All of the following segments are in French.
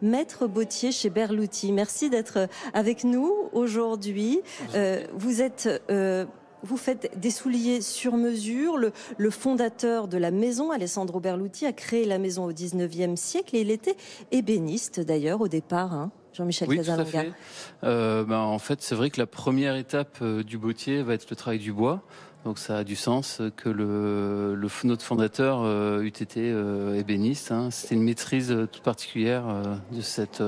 Maître bottier chez Berluti. Merci d'être avec nous aujourd'hui. Vous faites des souliers sur mesure. Le fondateur de la maison, Alessandro Berluti, a créé la maison au 19e siècle et il était ébéniste d'ailleurs au départ, hein, Jean-Michel Oui, tout à Casalanga. fait. En fait, c'est vrai que la première étape du bottier va être le travail du bois. Donc ça a du sens que notre fondateur eût été ébéniste, hein. C'était une maîtrise toute particulière de cette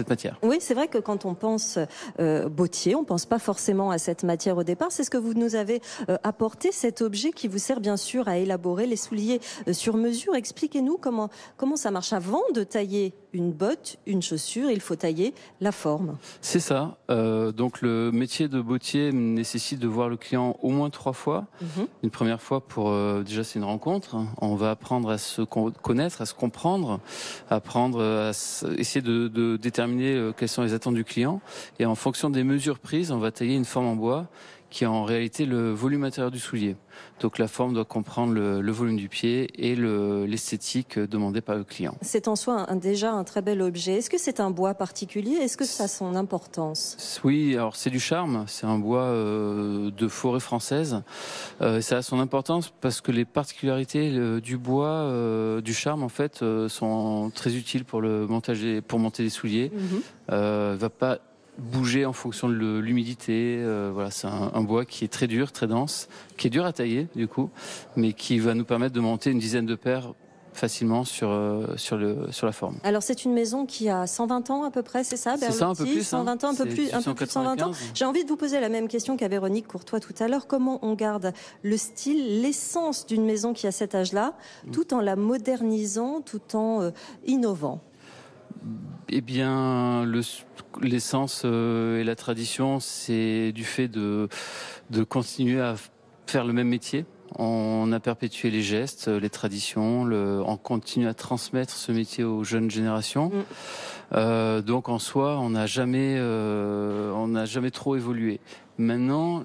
matière. Oui, c'est vrai que quand on pense bottier, on ne pense pas forcément à cette matière au départ. C'est ce que vous nous avez apporté, cet objet qui vous sert bien sûr à élaborer les souliers sur mesure. Expliquez-nous comment ça marche. Avant de tailler une botte, une chaussure, il faut tailler la forme. C'est ça. Donc le métier de bottier nécessite de voir le client au moins 3 fois. Une première fois pour déjà c'est une rencontre. On va apprendre à se connaître, à se comprendre, apprendre à essayer de déterminer quelles sont les attentes du client. Et en fonction des mesures prises, on va tailler une forme en bois qui est en réalité le volume intérieur du soulier. Donc la forme doit comprendre le volume du pied et l'esthétique demandée par le client. C'est en soi déjà un très bel objet. Est-ce que c'est un bois particulier? Est-ce que ça a son importance? Oui, alors c'est du charme, c'est un bois de forêt française. Ça a son importance parce que les particularités du bois, du charme en fait, sont très utiles pour pour monter les souliers. Va pas bouger en fonction de l'humidité. Voilà, c'est un bois qui est très dur, très dense, qui est dur à tailler du coup, mais qui va nous permettre de monter une dizaine de paires facilement sur la forme. Alors c'est une maison qui a 120 ans à peu près, c'est ça, C'est ça, un peu Berluti? plus. 120 ans, un peu plus de 120 ans. J'ai envie de vous poser la même question qu'à Véronique Courtois tout à l'heure. Comment on garde le style, l'essence d'une maison qui a cet âge-là, tout en la modernisant, tout en innovant? Eh bien, l'essence et la tradition, c'est du fait de continuer à faire le même métier. On a perpétué les gestes, les traditions, on continue à transmettre ce métier aux jeunes générations. Donc en soi, on n'a jamais trop évolué. Maintenant,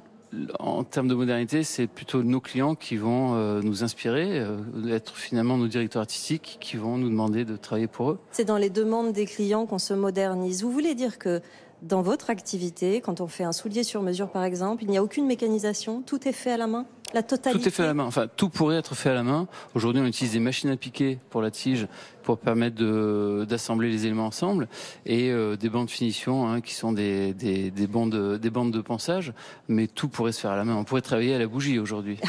en termes de modernité, c'est plutôt nos clients qui vont nous inspirer, être finalement nos directeurs artistiques qui vont nous demander de travailler pour eux. C'est dans les demandes des clients qu'on se modernise. Vous voulez dire que dans votre activité, quand on fait un soulier sur mesure par exemple, il n'y a aucune mécanisation, tout est fait à la main? La totalité? Tout est fait à la main. Enfin, tout pourrait être fait à la main. Aujourd'hui, on utilise des machines à piquer pour la tige pour permettre d'assembler les éléments ensemble et des bandes de finition hein, qui sont des bandes de ponçage. Mais tout pourrait se faire à la main. On pourrait travailler à la bougie aujourd'hui.